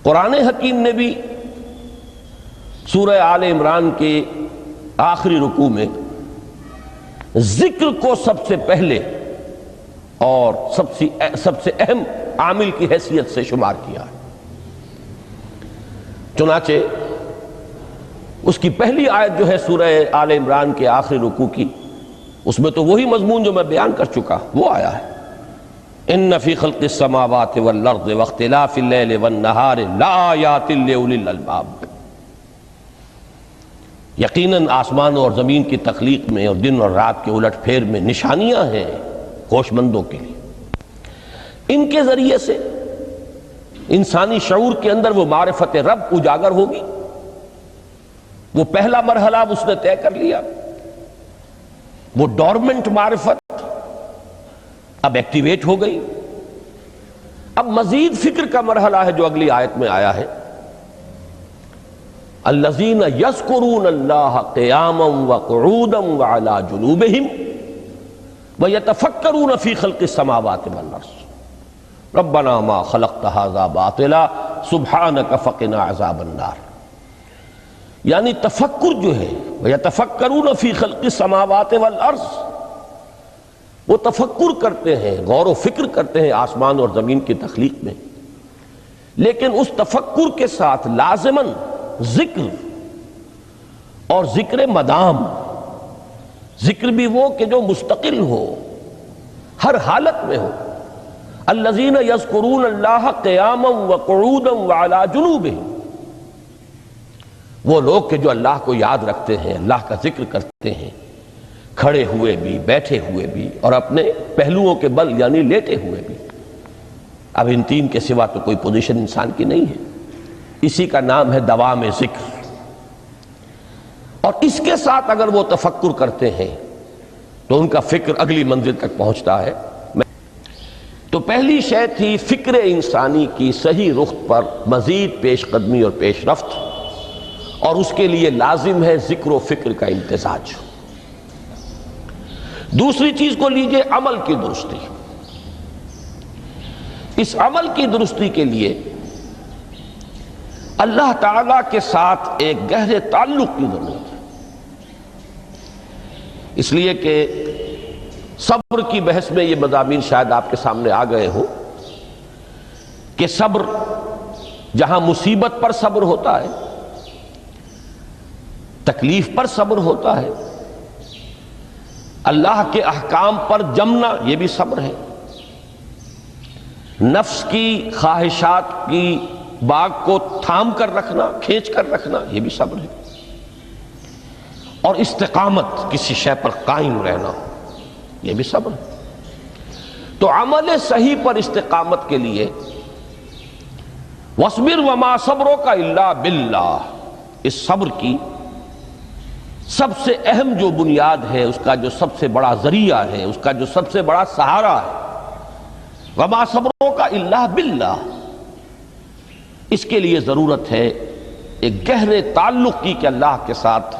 قرآن حکیم نے بھی سورہ آل عمران کے آخری رکوع میں ذکر کو سب سے پہلے اور سب سے اہم عامل کی حیثیت سے شمار کیا ہے۔ چنانچہ اس کی پہلی آیت جو ہے سورہ آل عمران کے آخری رکوع کی، اس میں تو وہی مضمون جو میں بیان کر چکا وہ آیا ہے، ان فی خلق السماوات والارض واختلاف اللیل والنہار لآیات لأولی الالباب، یقیناً آسمانوں اور زمین کی تخلیق میں اور دن اور رات کے الٹ پھیر میں نشانیاں ہیں ہوش مندوں کے لیے۔ ان کے ذریعے سے انسانی شعور کے اندر وہ معرفت رب اجاگر ہوگی۔ وہ پہلا مرحلہ اب اس نے طے کر لیا، وہ ڈورمنٹ معرفت اب ایکٹیویٹ ہو گئی۔ اب مزید فکر کا مرحلہ ہے جو اگلی آیت میں آیا ہے، الذین یذکرون اللہ قیاما وقعودا وعلی جنوبہم ویتفکرون فی خلق السماوات والارض ربنا ما خلقت ھذا باطلا سبحانک فقنا عذاب النار۔ یعنی تفکر جو ہے ویتفکرون فی خلق السماوات والارض، وہ تفکر کرتے ہیں، غور و فکر کرتے ہیں آسمان اور زمین کی تخلیق میں، لیکن اس تفکر کے ساتھ لازماً ذکر، اور ذکر مدام، ذکر بھی وہ کہ جو مستقل ہو، ہر حالت میں ہو۔ الذین یذکرون اللہ قیاما وقعودا وعلی جنوبہم، وہ لوگ کہ جو اللہ کو یاد رکھتے ہیں، اللہ کا ذکر کرتے ہیں، کھڑے ہوئے بھی، بیٹھے ہوئے بھی، اور اپنے پہلوؤں کے بل یعنی لیٹے ہوئے بھی۔ اب ان تین کے سوا تو کوئی پوزیشن انسان کی نہیں ہے، اسی کا نام ہے دوام ذکر۔ اور اس کے ساتھ اگر وہ تفکر کرتے ہیں تو ان کا فکر اگلی منزل تک پہنچتا ہے۔ تو پہلی شے تھی فکر انسانی کی صحیح رخ پر مزید پیش قدمی اور پیش رفت، اور اس کے لیے لازم ہے ذکر و فکر کا امتزاج۔ دوسری چیز کو لیجئے عمل کی درستی۔ اس عمل کی درستی کے لیے اللہ تعالیٰ کے ساتھ ایک گہرے تعلق کی ضرورت ہے، اس لیے کہ صبر کی بحث میں یہ مضامین شاید آپ کے سامنے آ گئے ہوں کہ صبر، جہاں مصیبت پر صبر ہوتا ہے، تکلیف پر صبر ہوتا ہے، اللہ کے احکام پر جمنا یہ بھی صبر ہے، نفس کی خواہشات کی باغ کو تھام کر رکھنا، کھینچ کر رکھنا یہ بھی صبر ہے، اور استقامت کسی شے پر قائم رہنا یہ بھی صبر ہے۔ تو عمل صحیح پر استقامت کے لیے وَاصْبِرْ وَمَا صَبْرُكَ إِلَّا بِاللَّهِ، اس صبر کی سب سے اہم جو بنیاد ہے، اس کا جو سب سے بڑا ذریعہ ہے، اس کا جو سب سے بڑا سہارا ہے، وَمَا صَبْرُكَ إِلَّا بِاللَّهِ، اس کے لیے ضرورت ہے ایک گہرے تعلق کی کہ اللہ کے ساتھ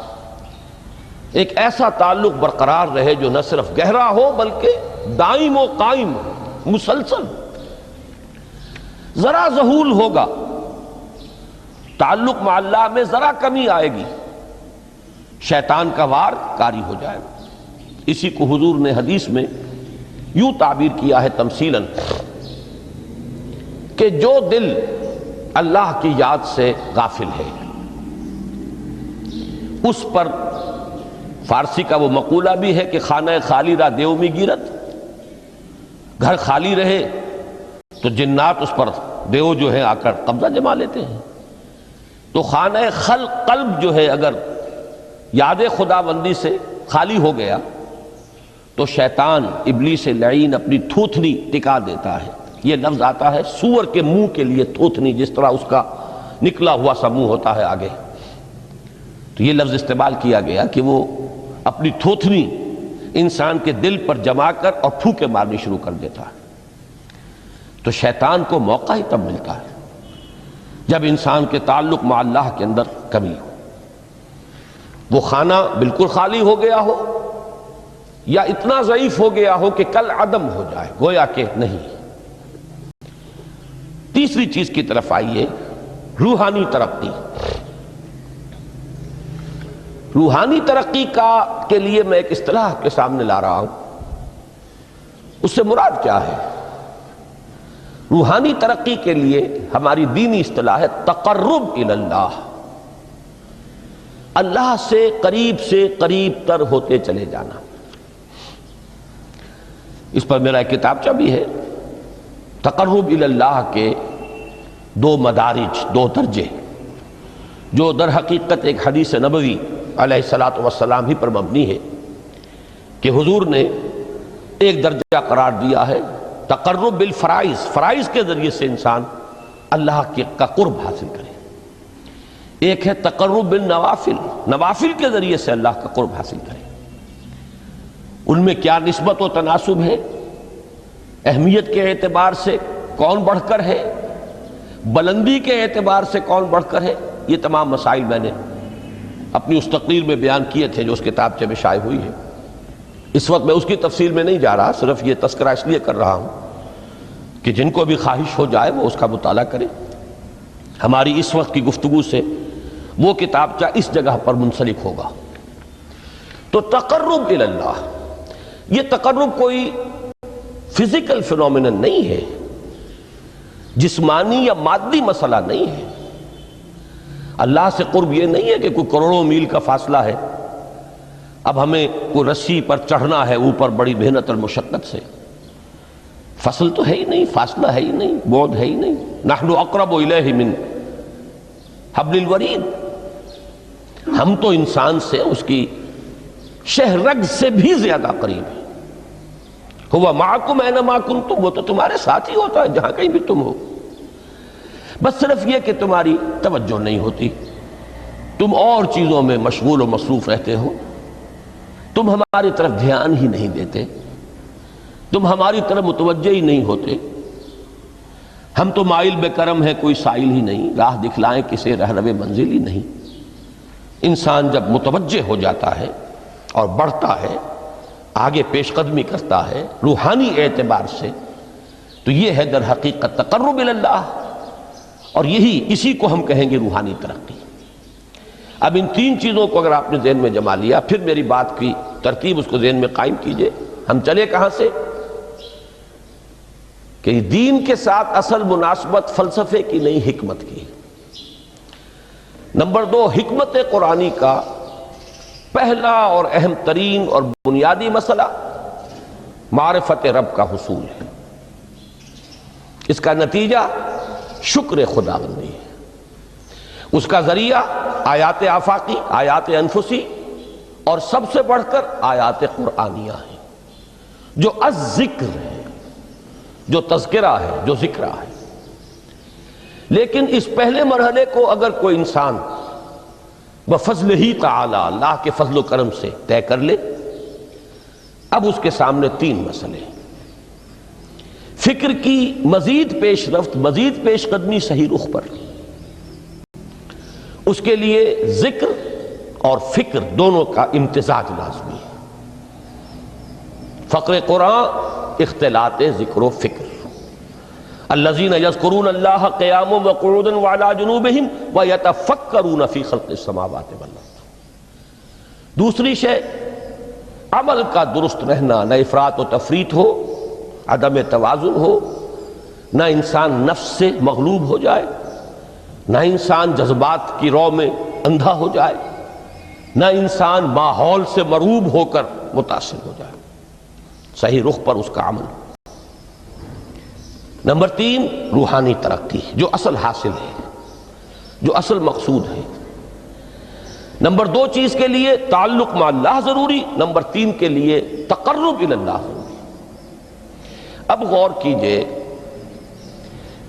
ایک ایسا تعلق برقرار رہے جو نہ صرف گہرا ہو بلکہ دائم و قائم، مسلسل۔ ذرا ذہول ہوگا تعلق مع اللہ میں، ذرا کمی آئے گی، شیطان کا وار کاری ہو جائے گا۔ اسی کو حضور نے حدیث میں یوں تعبیر کیا ہے تمثیلاً کہ جو دل اللہ کی یاد سے غافل ہے، اس پر فارسی کا وہ مقولہ بھی ہے کہ خانہ خالی را دیو می گیرت، گھر خالی رہے تو جنات اس پر دیو جو ہے آ کر قبضہ جما لیتے ہیں۔ تو خانہ قلب جو ہے اگر یاد خدا بندی سے خالی ہو گیا تو شیطان ابلیس لعین اپنی تھوتنی ٹکا دیتا ہے۔ یہ لفظ آتا ہے سور کے منہ کے لیے تھوتنی، جس طرح اس کا نکلا ہوا سا منہ ہوتا ہے آگے، تو یہ لفظ استعمال کیا گیا کہ وہ اپنی تھوتنی انسان کے دل پر جما کر اور پھوکے مارنی شروع کر دیتا ہے۔ تو شیطان کو موقع ہی تب ملتا ہے جب انسان کے تعلق مع اللہ کے اندر کمی ہو، وہ خانہ بالکل خالی ہو گیا ہو یا اتنا ضعیف ہو گیا ہو کہ کل عدم ہو جائے، گویا کہ نہیں۔ تیسری چیز کی طرف آئیے روحانی ترقی، روحانی ترقی کے لیے میں ایک اصطلاح کے سامنے لا رہا ہوں، اس سے مراد کیا ہے؟ روحانی ترقی کے لیے ہماری دینی اصطلاح ہے تقرب الی اللہ، اللہ سے قریب تر ہوتے چلے جانا۔ اس پر میرا ایک کتابچہ بھی ہے، تقرب الی اللہ کے 2 مدارج، 2 درجے، جو در حقیقت ایک حدیث نبوی علیہ الصلوۃ والسلام ہی پر مبنی ہے کہ حضور نے ایک درجہ قرار دیا ہے تقرب بالفرائض، فرائض کے ذریعے سے انسان اللہ کا قرب حاصل کرے۔ ایک ہے تقرب بالنوافل، نوافل کے ذریعے سے اللہ کا قرب حاصل کرے۔ ان میں کیا نسبت و تناسب ہے، اہمیت کے اعتبار سے کون بڑھ کر ہے، بلندی کے اعتبار سے کون بڑھ کر ہے، یہ تمام مسائل میں نے اپنی اس تقریر میں بیان کیے تھے جو اس کتابچے میں شائع ہوئی ہے۔ اس وقت میں اس کی تفصیل میں نہیں جا رہا، صرف یہ تذکرہ اس لیے کر رہا ہوں کہ جن کو بھی خواہش ہو جائے وہ اس کا مطالعہ کرے۔ ہماری اس وقت کی گفتگو سے وہ کتابچہ اس جگہ پر منسلک ہوگا۔ تو تقرب الی اللہ، یہ تقرب کوئی فزیکل فینومینن نہیں ہے، جسمانی یا مادی مسئلہ نہیں ہے۔ اللہ سے قرب یہ نہیں ہے کہ کوئی کروڑوں میل کا فاصلہ ہے، اب ہمیں کوئی رسی پر چڑھنا ہے اوپر بڑی محنت اور مشقت سے، فصل تو ہے ہی نہیں، فاصلہ ہے ہی نہیں، بعد ہے ہی نہیں۔ نحن اقرب الیہ من حبل الورید، ہم تو انسان سے اس کی شہرگ سے بھی زیادہ قریب ہیں۔ ہوا معکم اینما کنتم، وہ تو تمہارے ساتھ ہی ہوتا ہے جہاں کہیں بھی تم ہو، بس صرف یہ کہ تمہاری توجہ نہیں ہوتی، تم اور چیزوں میں مشغول و مصروف رہتے ہو، تم ہماری طرف دھیان ہی نہیں دیتے، تم ہماری طرف متوجہ ہی نہیں ہوتے۔ ہم تو مائل بے کرم ہیں، کوئی سائل ہی نہیں، راہ دکھلائیں کسے رہنو منزل ہی نہیں۔ انسان جب متوجہ ہو جاتا ہے اور بڑھتا ہے، آگے پیش قدمی کرتا ہے روحانی اعتبار سے، تو یہ ہے در حقیقت تقرب الی اللہ، اور اسی کو ہم کہیں گے روحانی ترقی۔ اب ان 3 چیزوں کو اگر آپ نے ذہن میں جما لیا، پھر میری بات کی ترتیب اس کو ذہن میں قائم کیجئے۔ ہم چلے کہاں سے؟ کہ دین کے ساتھ اصل مناسبت فلسفے کی نہیں، حکمت کی۔ نمبر 2، حکمت قرآنی کا پہلا اور اہم ترین اور بنیادی مسئلہ معرفت رب کا حصول ہے۔ اس کا نتیجہ شکر خداوندی ہے، اس کا ذریعہ آیات آفاقی، آیات انفسی، اور سب سے بڑھ کر آیات قرآنیہ ہیں جو الذکر ہے، جو تذکرہ ہے، جو ذکرہ ہے۔ لیکن اس پہلے مرحلے کو اگر کوئی انسان بفضل ہی تعالی، اللہ کے فضل و کرم سے طے کر لے، اب اس کے سامنے 3 مسئلے ہیں۔ فکر کی مزید پیش رفت، مزید پیش قدمی صحیح رخ پر، اس کے لیے ذکر اور فکر دونوں کا امتزاج لازمی ہے۔ فقر قرآن اختلاط ذکر و فکر، الذین یذکرون اللہ قیاما وقعودا وعلی جنوبہم ویتفکرون فی خلق السماوات والارض۔ دوسری شے عمل کا درست رہنا، نہ افراط و تفریط ہو، عدم توازن ہو، نہ انسان نفس سے مغلوب ہو جائے، نہ انسان جذبات کی رو میں اندھا ہو جائے، نہ انسان ماحول سے مرعوب ہو کر متاثر ہو جائے، صحیح رخ پر اس کا عمل۔ نمبر 3، روحانی ترقی، جو اصل حاصل ہے، جو اصل مقصود ہے۔ نمبر 2 چیز کے لیے تعلق مع اللہ ضروری، نمبر 3 کے لیے تقرب الی اللہ ضروری۔ اب غور کیجئے،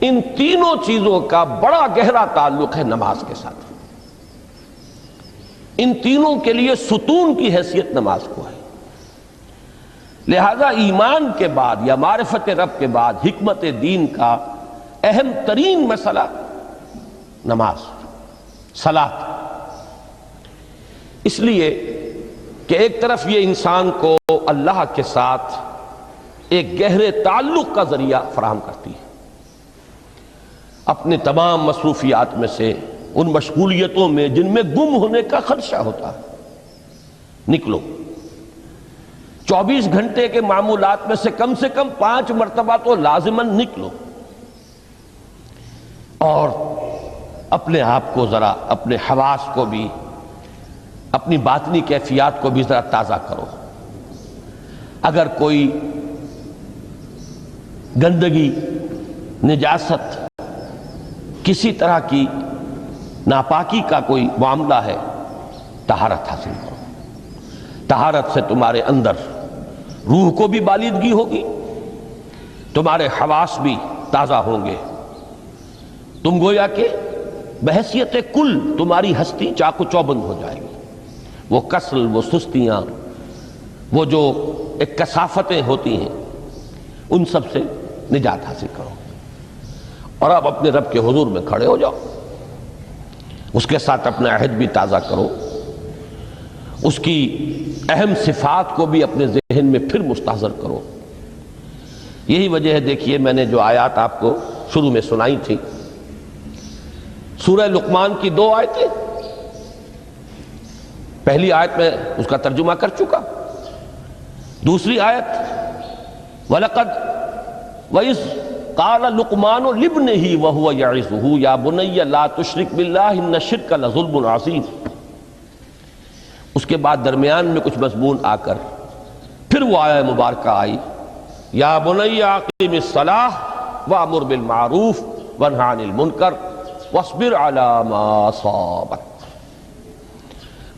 ان تینوں چیزوں کا بڑا گہرا تعلق ہے نماز کے ساتھ۔ ان تینوں کے لیے ستون کی حیثیت نماز کو ہے۔ لہذا ایمان کے بعد یا معرفت رب کے بعد حکمت دین کا اہم ترین مسئلہ نماز، صلاۃ۔ اس لیے کہ ایک طرف یہ انسان کو اللہ کے ساتھ ایک گہرے تعلق کا ذریعہ فراہم کرتی ہے، اپنے تمام مصروفیات میں سے، ان مشغولیتوں میں جن میں گم ہونے کا خدشہ ہوتا ہے، نکلو۔ 24 گھنٹے کے معمولات میں سے کم 5 مرتبہ تو لازماً نکلو، اور اپنے آپ کو ذرا، اپنے حواس کو بھی، اپنی باطنی کیفیات کو بھی ذرا تازہ کرو۔ اگر کوئی گندگی، نجاست، کسی طرح کی ناپاکی کا کوئی معاملہ ہے، طہارت حاصل کرو۔ طہارت سے تمہارے اندر روح کو بھی بالیدگی ہوگی، تمہارے حواس بھی تازہ ہوں گے، تم گویا کہ بحیثیت کل تمہاری ہستی چاق و چوبند ہو جائے گی۔ وہ کسل، وہ سستیاں، وہ جو ایک کثافتیں ہوتی ہیں، ان سب سے نجات حاصل کرو، اور اب اپنے رب کے حضور میں کھڑے ہو جاؤ، اس کے ساتھ اپنا عہد بھی تازہ کرو، اس کی اہم صفات کو بھی اپنے ذہن میں پھر مستحضر کرو۔ یہی وجہ ہے، دیکھیے میں نے جو آیات آپ کو شروع میں سنائی تھی، سورہ لقمان کی 2 آیتیں، پہلی آیت میں اس کا ترجمہ کر چکا، دوسری آیت وَلَقَدْ وَإِذْ قَالَ لُقْمَانُ لِابْنِهِ وَهُوَ يَعِظُهُ يَا بُنَيَّ لَا تُشْرِكْ بِاللَّهِ إِنَّ الشِّرْكَ لَظُلْمٌ عَظِيمٌ۔ اس کے بعد درمیان میں کچھ مضمون آ کر پھر وہ آیہ مبارکہ آئی، یا بنی اقیم الصلاۃ وامر بالمعروف وانہ عن المنکر واصبر علی ما اصابک۔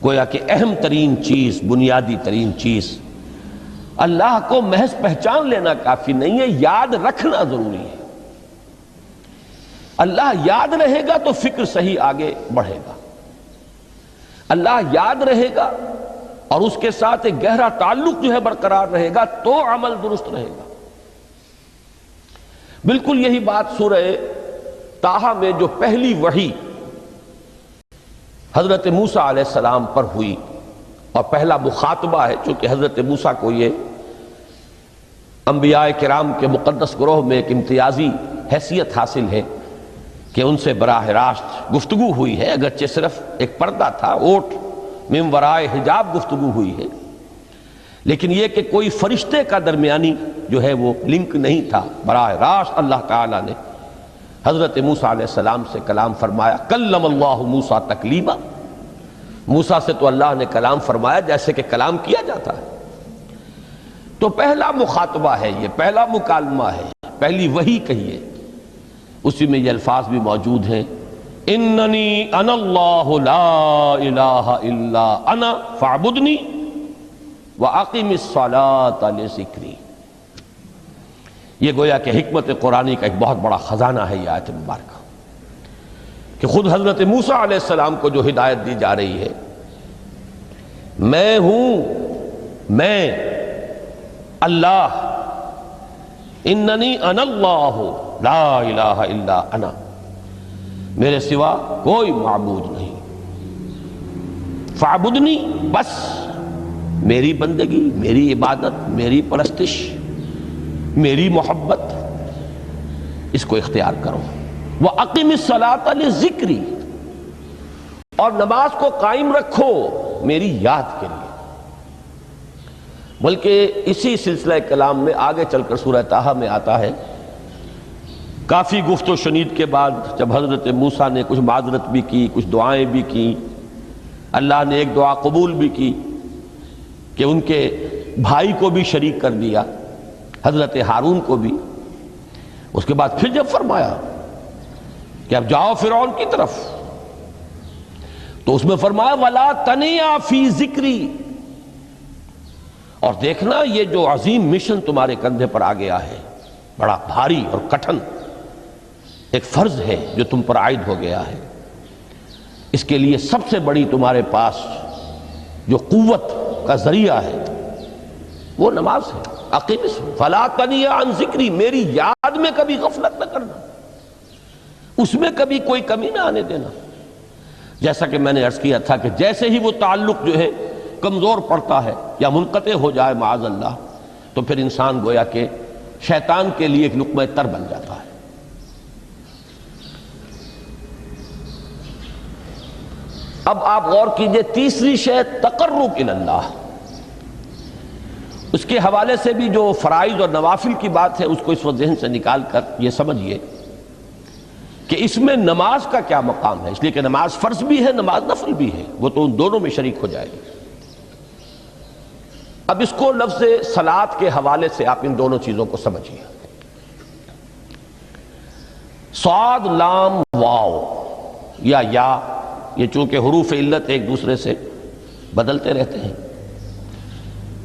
گویا کہ اہم ترین چیز، بنیادی ترین چیز، اللہ کو محض پہچان لینا کافی نہیں ہے، یاد رکھنا ضروری ہے۔ اللہ یاد رہے گا تو فکر صحیح آگے بڑھے گا، اللہ یاد رہے گا اور اس کے ساتھ ایک گہرا تعلق جو ہے برقرار رہے گا تو عمل درست رہے گا۔ بالکل یہی بات سورہ طٰہٰ میں جو پہلی وحی حضرت موسیٰ علیہ السلام پر ہوئی، اور پہلا مخاطبہ ہے، چونکہ حضرت موسیٰ کو یہ انبیاء کرام کے مقدس گروہ میں ایک امتیازی حیثیت حاصل ہے کہ ان سے براہ راست گفتگو ہوئی ہے، اگرچہ صرف ایک پردہ تھا، اوٹ من ورائے حجاب گفتگو ہوئی ہے، لیکن یہ کہ کوئی فرشتے کا درمیانی جو ہے وہ لنک نہیں تھا، براہ راست اللہ تعالیٰ نے حضرت موسیٰ علیہ السلام سے کلام فرمایا۔ کلم اللہ موسیٰ تکلیما، موسیٰ سے تو اللہ نے کلام فرمایا جیسے کہ کلام کیا جاتا ہے۔ تو پہلا مخاطبہ ہے، یہ پہلا مکالمہ ہے، پہلی وحی کہیے، اسی میں یہ الفاظ بھی موجود ہیں، اننی انا اللہ لا الہ الا انا فاعبدنی واقم الصلاۃ لذکری۔ یہ گویا کہ حکمت قرآنی کا ایک بہت بڑا خزانہ ہے یہ آیت مبارکہ، کہ خود حضرت موسیٰ علیہ السلام کو جو ہدایت دی جا رہی ہے، میں ہوں، میں اللہ، اننی انا اللہ لا الہ الا انا، میرے سوا کوئی معبود نہیں، فاعبدنی، بس میری بندگی، میری عبادت، میری پرستش، میری محبت، اس کو اختیار کرو۔ وَأَقِمِ الصَّلَاةَ لِذِكْرِي، اور نماز کو قائم رکھو میری یاد کے لیے۔ بلکہ اسی سلسلہ کلام میں آگے چل کر سورہ طٰہٰ میں آتا ہے، کافی گفت و شنید کے بعد جب حضرت موسیٰ نے کچھ معذرت بھی کی، کچھ دعائیں بھی کی، اللہ نے ایک دعا قبول بھی کی کہ ان کے بھائی کو بھی شریک کر دیا، حضرت ہارون کو بھی۔ اس کے بعد پھر جب فرمایا کہ اب جاؤ فرعون کی طرف، تو اس میں فرمایا وَلَا تَنِيَا فِي ذِكْرِي، اور دیکھنا یہ جو عظیم مشن تمہارے کندھے پر آ گیا ہے، بڑا بھاری اور کٹھن ایک فرض ہے جو تم پر عائد ہو گیا ہے، اس کے لیے سب سے بڑی تمہارے پاس جو قوت کا ذریعہ ہے وہ نماز ہے۔ اقیم فلا تنیا عن ذکری، میری یاد میں کبھی غفلت نہ کرنا، اس میں کبھی کوئی کمی نہ آنے دینا۔ جیسا کہ میں نے عرض کیا تھا کہ جیسے ہی وہ تعلق جو ہے کمزور پڑتا ہے یا منقطع ہو جائے معاذ اللہ، تو پھر انسان گویا کہ شیطان کے لیے ایک لقمہ تر بن جاتا ہے۔ اب آپ غور کیجئے، تیسری شے تقرب الی اللہ، اس کے حوالے سے بھی جو فرائض اور نوافل کی بات ہے اس کو اس وقت ذہن سے نکال کر یہ سمجھیے کہ اس میں نماز کا کیا مقام ہے، اس لیے کہ نماز فرض بھی ہے، نماز نفل بھی ہے، وہ تو ان دونوں میں شریک ہو جائے گی۔ اب اس کو لفظ صلاۃ کے حوالے سے آپ ان دونوں چیزوں کو سمجھیے۔ صاد لام واو یا یہ چونکہ حروف علت ایک دوسرے سے بدلتے رہتے ہیں،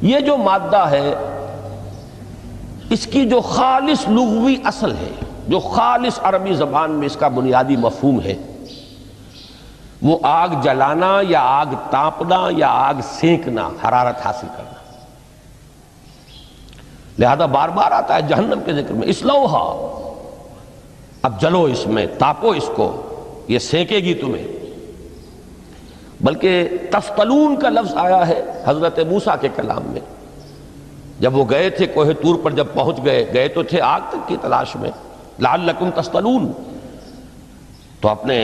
یہ جو مادہ ہے اس کی جو خالص لغوی اصل ہے، جو خالص عربی زبان میں اس کا بنیادی مفہوم ہے، وہ آگ جلانا یا آگ تاپنا یا آگ سینکنا، حرارت حاصل کرنا۔ لہذا بار بار آتا ہے جہنم کے ذکر میں، اسلوہا، اب جلو اس میں، تاپو اس کو، یہ سینکے گی تمہیں۔ بلکہ تفتلون کا لفظ آیا ہے حضرت موسیٰ کے کلام میں، جب وہ گئے تھے کوہ طور پر، جب پہنچ گئے تو تھے آگ تک کی تلاش میں، لعلکم تفتلون، تو اپنے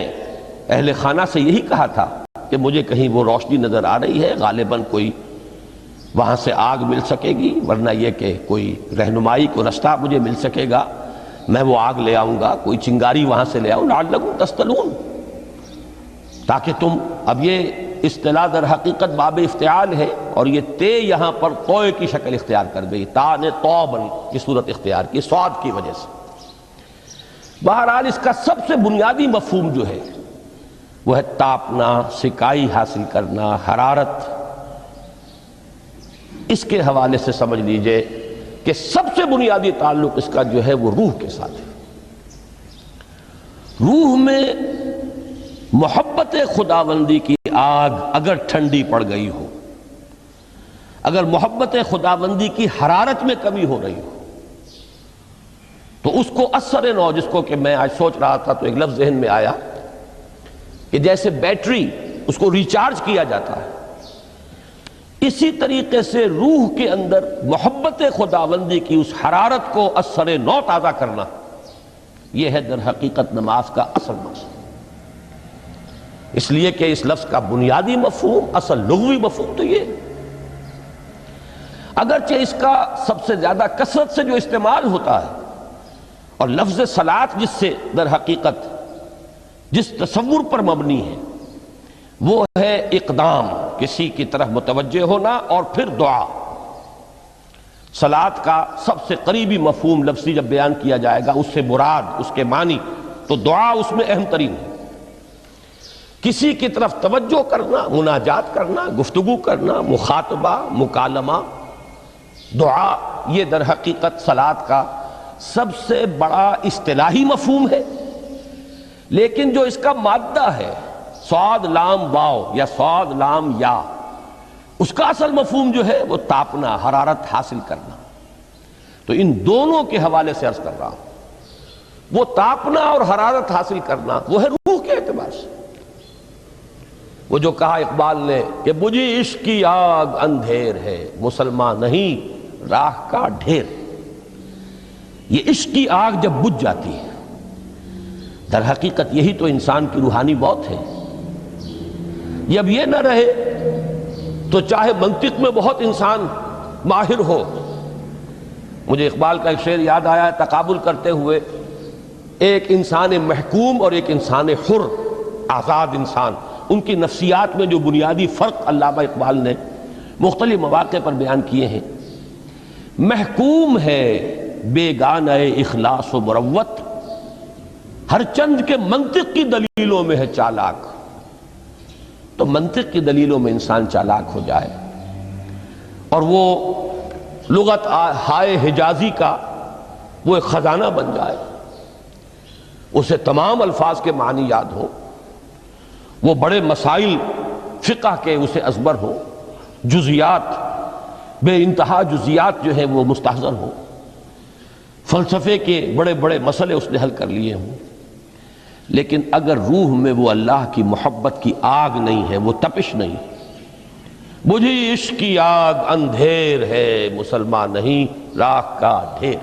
اہل خانہ سے یہی کہا تھا کہ مجھے کہیں وہ روشنی نظر آ رہی ہے، غالباً کوئی وہاں سے آگ مل سکے گی، ورنہ یہ کہ کوئی رہنمائی کو رستہ مجھے مل سکے گا، میں وہ آگ لے آؤں گا، کوئی چنگاری وہاں سے لے آؤں، لعلکم تفتلون، تاکہ تم، اب یہ اصطلاح در حقیقت باب افتعال ہے، اور یہ تے یہاں پر توئے کی شکل اختیار کر گئی، تا نے توبن کی صورت اختیار کی سواد کی وجہ سے۔ بہرحال اس کا سب سے بنیادی مفہوم جو ہے وہ ہے تاپنا، سکائی حاصل کرنا، حرارت۔ اس کے حوالے سے سمجھ لیجئے کہ سب سے بنیادی تعلق اس کا جو ہے وہ روح کے ساتھ ہے۔ روح میں محبت خداوندی کی آگ اگر ٹھنڈی پڑ گئی ہو، اگر محبت خداوندی کی حرارت میں کمی ہو رہی ہو، تو اس کو اثر نو، جس کو کہ میں آج سوچ رہا تھا تو ایک لفظ ذہن میں آیا کہ جیسے بیٹری اس کو ریچارج کیا جاتا ہے، اسی طریقے سے روح کے اندر محبت خداوندی کی اس حرارت کو اثر نو تازہ کرنا، یہ ہے در حقیقت نماز کا اصل مقصد۔ اس لیے کہ اس لفظ کا بنیادی مفہوم، اصل لغوی مفہوم تو یہ، اگرچہ اس کا سب سے زیادہ کثرت سے جو استعمال ہوتا ہے، اور لفظ صلاۃ جس سے در حقیقت جس تصور پر مبنی ہے وہ ہے اقدام، کسی کی طرف متوجہ ہونا اور پھر دعا۔ صلاۃ کا سب سے قریبی مفہوم لفظی جب بیان کیا جائے گا، اس سے مراد، اس کے معنی، تو دعا اس میں اہم ترین ہے۔ کسی کی طرف توجہ کرنا، مناجات کرنا، گفتگو کرنا، مخاطبہ، مکالمہ، دعا، یہ در حقیقت صلاۃ کا سب سے بڑا اصطلاحی مفہوم ہے۔ لیکن جو اس کا مادہ ہے، صاد لام واو یا صاد لام یا، اس کا اصل مفہوم جو ہے وہ تاپنا، حرارت حاصل کرنا۔ تو ان دونوں کے حوالے سے عرض کر رہا ہوں، وہ تاپنا اور حرارت حاصل کرنا وہ ہے روح کے اعتبار سے۔ وہ جو کہا اقبال نے کہ بجھی عشق کی آگ اندھیر ہے، مسلمان نہیں راہ کا ڈھیر۔ یہ عشق کی آگ جب بجھ جاتی ہے، در حقیقت یہی تو انسان کی روحانی موت ہے۔ جب یہ نہ رہے تو چاہے منطق میں بہت انسان ماہر ہو، مجھے اقبال کا ایک شعر یاد آیا ہے تقابل کرتے ہوئے، ایک انسان محکوم اور ایک انسان حر، آزاد انسان، ان کی نفسیات میں جو بنیادی فرق علامہ اقبال نے مختلف مواقع پر بیان کیے ہیں۔ محکوم ہے بیگانہ اخلاص و مروت، ہر چند کے منطق کی دلیلوں میں ہے چالاک۔ تو منطق کی دلیلوں میں انسان چالاک ہو جائے اور وہ لغت ہائے حجازی کا وہ ایک خزانہ بن جائے، اسے تمام الفاظ کے معنی یاد ہو، وہ بڑے مسائل فقہ کے اسے ازبر ہو، جزیات، بے انتہا جزیات جو ہیں وہ مستحضر ہو، فلسفے کے بڑے بڑے مسئلے اس نے حل کر لیے ہوں، لیکن اگر روح میں وہ اللہ کی محبت کی آگ نہیں ہے، وہ تپش نہیں، بجھی عشق کی آگ اندھیر ہے، مسلمان نہیں راہ کا ڈھیر۔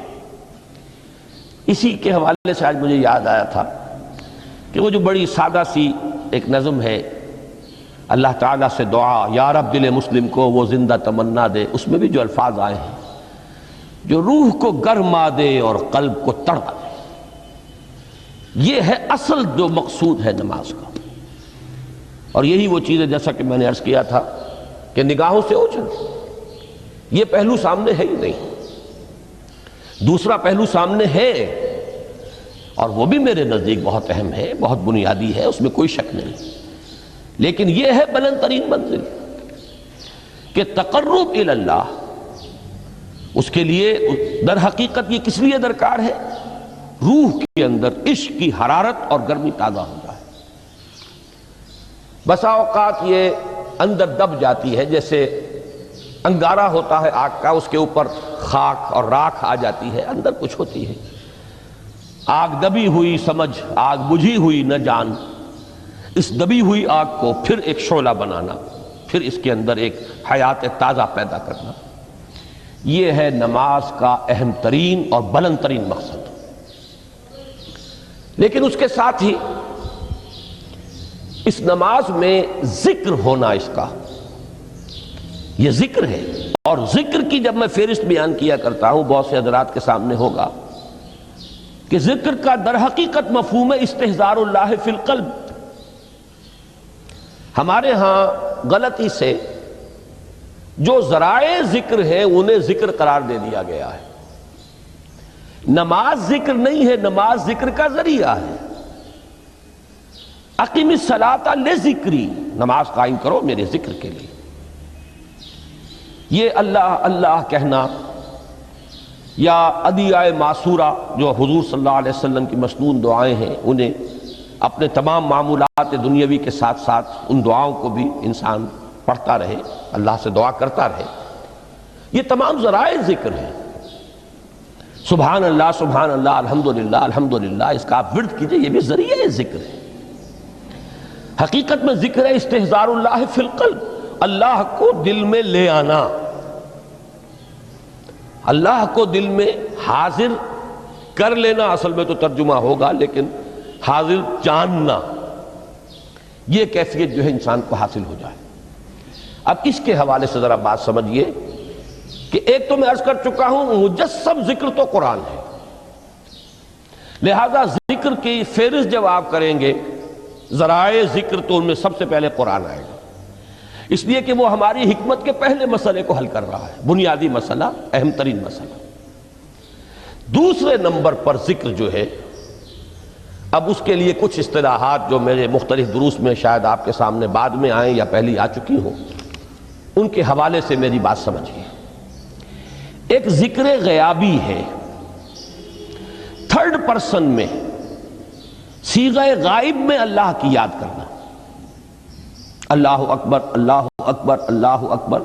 اسی کے حوالے سے آج مجھے یاد آیا تھا کہ وہ جو بڑی سادہ سی ایک نظم ہے اللہ تعالیٰ سے دعا، یا رب دل مسلم کو وہ زندہ تمنا دے، اس میں بھی جو الفاظ آئے ہیں جو روح کو گرما دے اور قلب کو تڑپا دے، یہ ہے اصل جو مقصود ہے نماز کا۔ اور یہی وہ چیز ہے جیسا کہ میں نے عرض کیا تھا کہ نگاہوں سے اوجھل، یہ پہلو سامنے ہے ہی نہیں، دوسرا پہلو سامنے ہے اور وہ بھی میرے نزدیک بہت اہم ہے، بہت بنیادی ہے، اس میں کوئی شک نہیں، لیکن یہ ہے بلند ترین منزل کہ تقرب الی اللہ، اس کے لیے در حقیقت یہ کس لیے درکار ہے؟ روح کے اندر عشق کی حرارت اور گرمی تازہ ہو جائے۔ بسا اوقات یہ اندر دب جاتی ہے، جیسے انگارہ ہوتا ہے آگ کا، اس کے اوپر خاک اور راکھ آ جاتی ہے، اندر کچھ ہوتی ہے، آگ دبی ہوئی سمجھ، آگ بجھی ہوئی نہ جان، اس دبی ہوئی آگ کو پھر ایک شعلہ بنانا، پھر اس کے اندر ایک حیات تازہ پیدا کرنا، یہ ہے نماز کا اہم ترین اور بلند ترین مقصد۔ لیکن اس کے ساتھ ہی اس نماز میں ذکر ہونا، اس کا یہ ذکر ہے، اور ذکر کی جب میں فہرست بیان کیا کرتا ہوں بہت سے حضرات کے سامنے ہوگا کہ ذکر کا در حقیقت مفہوم ہے استحضار اللہ فی القلب۔ ہمارے ہاں غلطی سے جو ذرائع ذکر ہیں انہیں ذکر قرار دے دیا گیا ہے۔ نماز ذکر نہیں ہے، نماز ذکر کا ذریعہ ہے۔ اقیم الصلاۃ لذکری، نماز قائم کرو میرے ذکر کے لیے۔ یہ اللہ اللہ کہنا یا ادعیہ معصورہ جو حضور صلی اللہ علیہ وسلم کی مسنون دعائیں ہیں، انہیں اپنے تمام معمولات دنیاوی کے ساتھ ساتھ ان دعاؤں کو بھی انسان پڑھتا رہے، اللہ سے دعا کرتا رہے، یہ تمام ذرائع ذکر ہیں۔ سبحان اللہ الحمدللہ الحمدللہ، اس کا آپ ورد کیجئے، یہ بھی ذریعہ ذکر ہے۔ حقیقت میں ذکر ہے استحضار اللہ فی القلب، اللہ کو دل میں لے آنا، اللہ کو دل میں حاضر کر لینا، اصل میں تو ترجمہ ہوگا، لیکن حاضر جاننا، یہ کیفیت جو ہے انسان کو حاصل ہو جائے۔ اب اس کے حوالے سے ذرا بات سمجھیے کہ ایک تو میں عرض کر چکا ہوں مجسم ذکر تو قرآن ہے، لہذا ذکر کی فہرست جب آپ کریں گے ذرائع ذکر تو ان میں سب سے پہلے قرآن آئے گا، اس لیے کہ وہ ہماری حکمت کے پہلے مسئلے کو حل کر رہا ہے، بنیادی مسئلہ، اہم ترین مسئلہ۔ دوسرے نمبر پر ذکر جو ہے، اب اس کے لیے کچھ اصطلاحات جو میرے مختلف دروس میں شاید آپ کے سامنے بعد میں آئیں یا پہلی آ چکی ہوں، ان کے حوالے سے میری بات سمجھیے۔ ایک ذکر غیابی ہے، تھرڈ پرسن میں، صیغہ غائب میں اللہ کی یاد کرنا، اللہ اکبر اللہ اکبر اللہ اکبر۔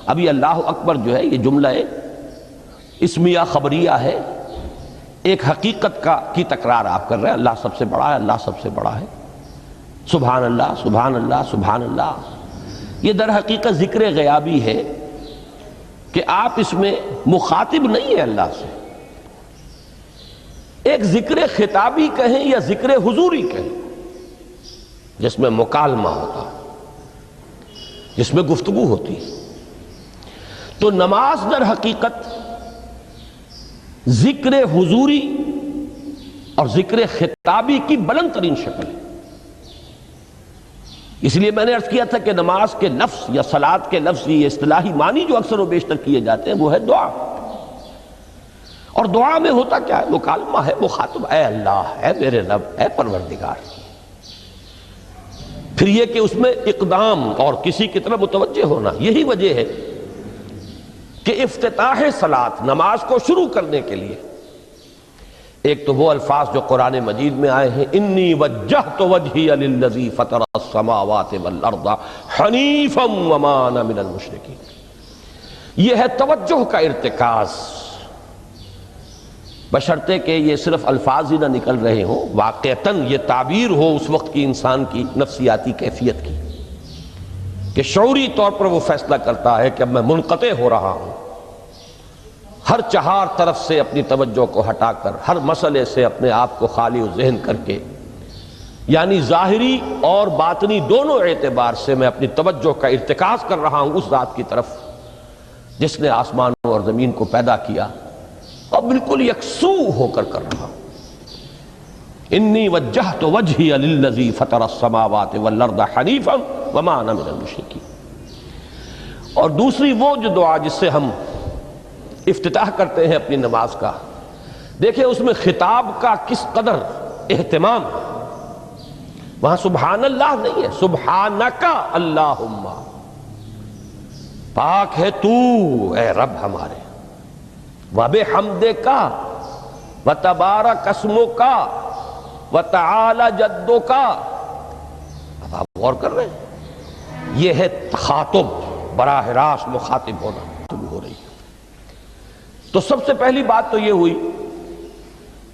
ابھی اللہ اکبر جو ہے یہ جملہ اسمیہ خبریہ ہے، ایک حقیقت کی تکرار آپ کر رہے ہیں، اللہ سب سے بڑا ہے، اللہ سب سے بڑا ہے، سبحان اللہ سبحان اللہ سبحان اللہ۔ یہ در حقیقت ذکر غیابی ہے کہ آپ اس میں مخاطب نہیں ہیں اللہ سے، ایک ذکر خطابی کہیں یا ذکر حضوری کہیں، جس میں مکالمہ ہوتا ہے، جس میں گفتگو ہوتی ہے۔ تو نماز در حقیقت ذکر حضوری اور ذکر خطابی کی بلند ترین شکل ہے۔ اس لیے میں نے عرض کیا تھا کہ نماز کے لفظ یا صلاۃ کے لفظ، یہ اصطلاحی معنی جو اکثر و بیشتر کیے جاتے ہیں وہ ہے دعا، اور دعا میں ہوتا کیا ہے؟ مکالمہ ہے، مخاطب، اے اللہ، اے میرے رب، اے پروردگار۔ پھر یہ کہ اس میں اقدام اور کسی کی طرف متوجہ ہونا، یہی وجہ ہے کہ افتتاح صلاۃ، نماز کو شروع کرنے کے لیے ایک تو وہ الفاظ جو قرآن مجید میں آئے ہیں، انی وجہت وجہی للذی فطر السماوات والارض حنیفا وما انا من المشرکین، یہ ہے توجہ کا ارتکاز، بشرطے کہ یہ صرف الفاظ ہی نہ نکل رہے ہوں، واقعتاً یہ تعبیر ہو اس وقت کی انسان کی نفسیاتی کیفیت کی، کہ شعوری طور پر وہ فیصلہ کرتا ہے کہ اب میں منقطع ہو رہا ہوں، ہر چہار طرف سے اپنی توجہ کو ہٹا کر، ہر مسئلے سے اپنے آپ کو خالی و ذہن کر کے یعنی ظاہری اور باطنی دونوں اعتبار سے میں اپنی توجہ کا ارتکاز کر رہا ہوں اس ذات کی طرف جس نے آسمانوں اور زمین کو پیدا کیا، اور بالکل یکسو ہو کر رہا ہوں۔ انی وجہت وجہی للذی فطر السماوات والارض حنیفا وما انا من المشرکین۔ اور دوسری وہ جو دعا جس سے ہم افتتاح کرتے ہیں اپنی نماز کا، دیکھیں اس میں خطاب کا کس قدر اہتمام، وہاں سبحان اللہ نہیں ہے، سبحانک اللہم، پاک ہے تو اے رب ہمارے، وبحمدک وتبارک اسمک وتعالی جدک۔ اب آپ غور کر رہے ہیں، یہ ہے تخاطب، براہ راست مخاطب ہونا ہو رہی ہے۔ تو سب سے پہلی بات تو یہ ہوئی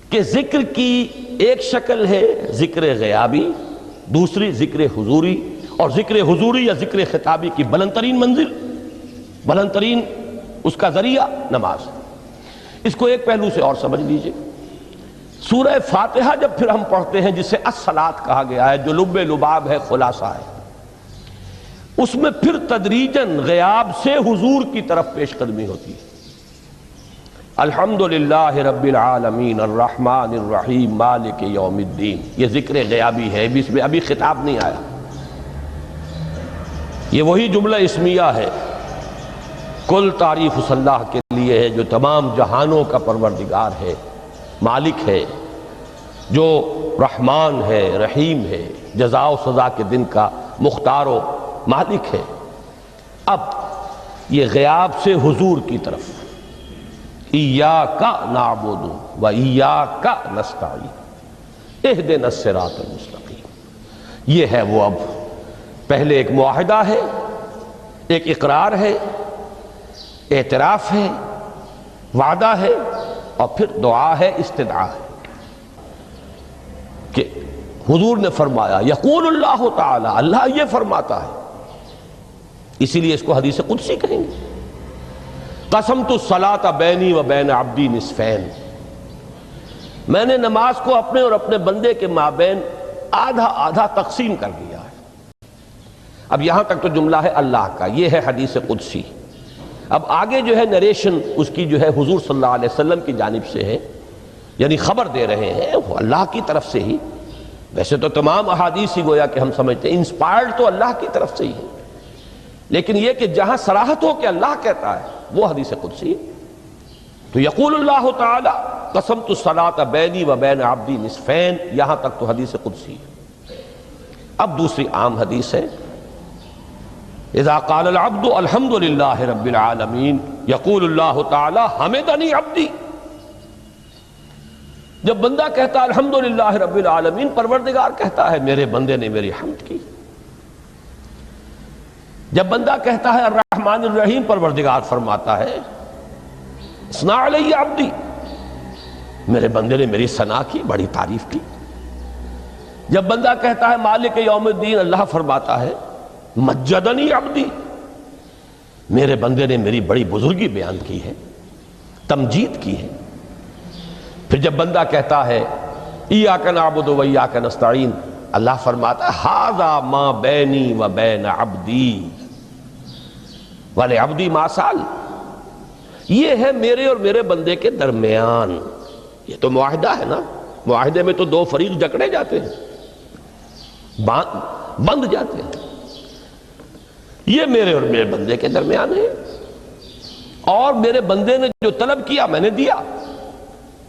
کہ ذکر کی ایک شکل ہے ذکر غیابی، دوسری ذکر حضوری، اور ذکر حضوری یا ذکر خطابی کی بلند ترین منزل، بلند ترین اس کا ذریعہ نماز۔ اس کو ایک پہلو سے اور سمجھ لیجئے، سورہ فاتحہ جب پھر ہم پڑھتے ہیں جسے الصلاۃ کہا گیا ہے، جو لب لباب ہے، خلاصہ ہے، اس میں پھر تدریجاً غیاب سے حضور کی طرف پیش قدمی ہوتی ہے۔ الحمدللہ رب العالمین الرحمن الرحیم مالک یوم الدین، یہ ذکر غیابی ہے، اس میں ابھی خطاب نہیں آیا، یہ وہی جملہ اسمیہ ہے۔ کل تعریف اس اللہ کے لیے ہے جو تمام جہانوں کا پروردگار ہے، مالک ہے، جو رحمان ہے، رحیم ہے، جزا و سزا کے دن کا مختار و مالک ہے۔ اب یہ غیاب سے حضور کی طرف، ایاک نعبد و ایاک نستعین اہدنا الصراط المستقیم، یہ ہے وہ۔ اب پہلے ایک معاہدہ ہے، ایک اقرار ہے، اعتراف ہے، وعدہ ہے، اور پھر دعا ہے، استدعا ہے کہ حضور نے فرمایا، یقول اللہ تعالی، اللہ یہ فرماتا ہے، اسی لیے اس کو حدیث قدسی کہیں گے۔ قسمت الصلاۃ بینی و بین عبدی نصفین، میں نے نماز کو اپنے اور اپنے بندے کے مابین آدھا آدھا تقسیم کر دیا ہے۔ اب یہاں تک تو جملہ ہے اللہ کا، یہ ہے حدیث قدسی۔ اب آگے جو ہے نریشن اس کی جو ہے حضور صلی اللہ علیہ وسلم کی جانب سے ہے، یعنی خبر دے رہے ہیں وہ اللہ کی طرف سے ہی۔ ویسے تو تمام احادیث ہی گویا کہ ہم سمجھتے ہیں انسپائرڈ تو اللہ کی طرف سے ہی ہے، لیکن یہ کہ جہاں صراحت ہو کہ اللہ کہتا ہے وہ حدیث قدسی ہے۔ تو یقول اللہ تعالی قسمت الصلاۃ بینی و بین عبدی نصفین، یہاں تک تو حدیث قدسی ہے۔ اب دوسری عام حدیث ہے، اذا قال العبد الحمد للہ رب العالمین یقول اللہ تعالی حمدنی عبدی، جب بندہ کہتا ہے الحمدللہ رب العالمین، پروردگار کہتا ہے میرے بندے نے میری حمد کی۔ جب بندہ کہتا ہے الرحمن الرحیم، پروردگار فرماتا ہے اثنا علی عبدی، میرے بندے نے میری ثنا کی، بڑی تعریف کی۔ جب بندہ کہتا ہے مالک یوم الدین، اللہ فرماتا ہے مجدنی عبدی، میرے بندے نے میری بڑی بزرگی بیان کی ہے، تمجید کی ہے۔ پھر جب بندہ کہتا ہے ایاک نعبد و ایاک نستعین، اللہ فرماتا ہے ھذا ما بینی و بین عبدی ولعبدی ما سأل، یہ ہے میرے اور میرے بندے کے درمیان۔ یہ تو معاہدہ ہے نا، معاہدے میں تو دو فریق جکڑے جاتے ہیں، بند جاتے ہیں، یہ میرے اور میرے بندے کے درمیان ہے، اور میرے بندے نے جو طلب کیا میں نے دیا،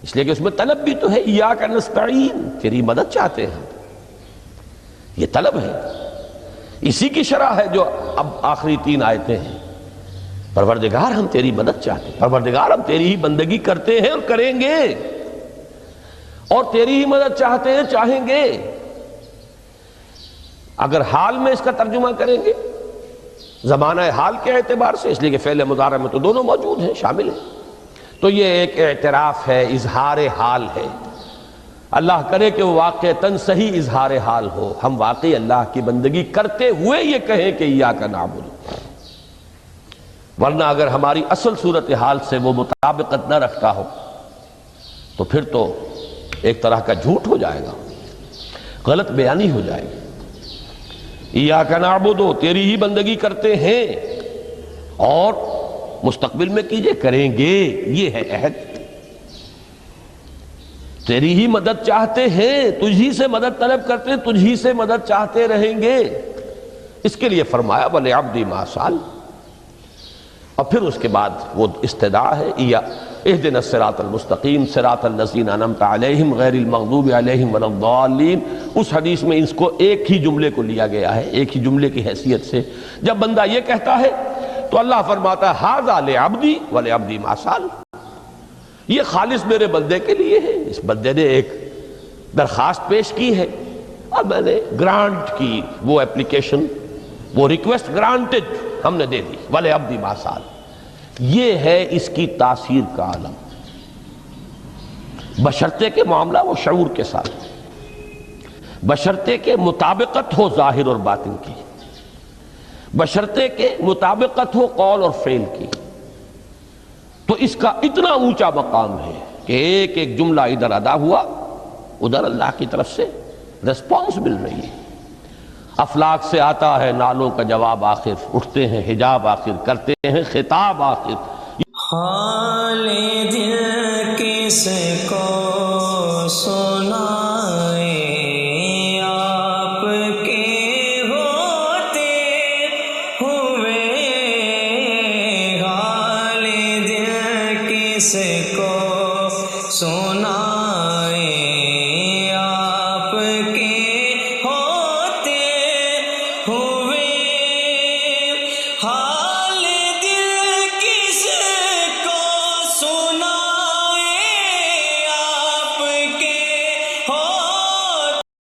اس لیے کہ اس میں طلب بھی تو ہے، ایاک نستعین، تیری مدد چاہتے ہیں، یہ طلب ہے، اسی کی شرح ہے جو اب آخری 3 آیتیں ہیں۔ پروردگار ہم تیری مدد چاہتے ہیں، پروردگار ہم تیری ہی بندگی کرتے ہیں اور کریں گے، اور تیری ہی مدد چاہتے ہیں، چاہیں گے۔ اگر حال میں اس کا ترجمہ کریں گے زمانہ حال کے اعتبار سے، اس لیے کہ فعل مضارع میں تو دونوں موجود ہیں، شامل ہیں، تو یہ ایک اعتراف ہے، اظہار حال ہے۔ اللہ کرے کہ وہ واقعتاً صحیح اظہار حال ہو، ہم واقعی اللہ کی بندگی کرتے ہوئے یہ کہیں کہ ایاک نعبد، ورنہ اگر ہماری اصل صورتحال سے وہ مطابقت نہ رکھتا ہو تو پھر تو ایک طرح کا جھوٹ ہو جائے گا۔ غلط بیانی ہو جائے گی۔ ایاک نعبد، تیری ہی بندگی کرتے ہیں، اور مستقبل میں کیجئے، کریں گے، یہ ہے عہد۔ تیری ہی مدد چاہتے ہیں، تجھی سے مدد طلب کرتے ہیں، تجھی سے مدد چاہتے رہیں گے، اس کے لیے فرمایا وَلِعَبْدِ مَا سَأَلَ۔ اور پھر اس کے بعد وہ استدعا ہے، اهدنا الصراط المستقیم صراط الذین انعمت علیہم غیر المغضوب علیہم ولا الضالین۔ اس حدیث میں اس کو ایک ہی جملے کو لیا گیا ہے، ایک ہی جملے کی حیثیت سے۔ جب بندہ یہ کہتا ہے تو اللہ فرماتا ہے ھذا لعبدی ولعبدی ما سأل، یہ خالص میرے بندے کے لیے ہے۔ اس بندے نے ایک درخواست پیش کی ہے اور میں نے گرانٹ کی، وہ اپلیکیشن، وہ ریکویسٹ گرانٹڈ، ہم نے دے دی، ولعبدی ما سأل۔ یہ ہے اس کی تاثیر کا عالم، بشرطے کے معاملہ وہ شعور کے ساتھ، بشرطے کے مطابقت ہو ظاہر اور باطن کی، بشرطے کے مطابقت ہو قول اور فعل کی، تو اس کا اتنا اونچا مقام ہے کہ ایک ایک جملہ ادھر ادا ہوا، ادھر اللہ کی طرف سے ریسپانس مل رہی ہے۔ افلاک سے آتا ہے نالوں کا جواب آخر، اٹھتے ہیں حجاب آخر، کرتے ہیں خطاب آخر۔ حال دل کس کو سن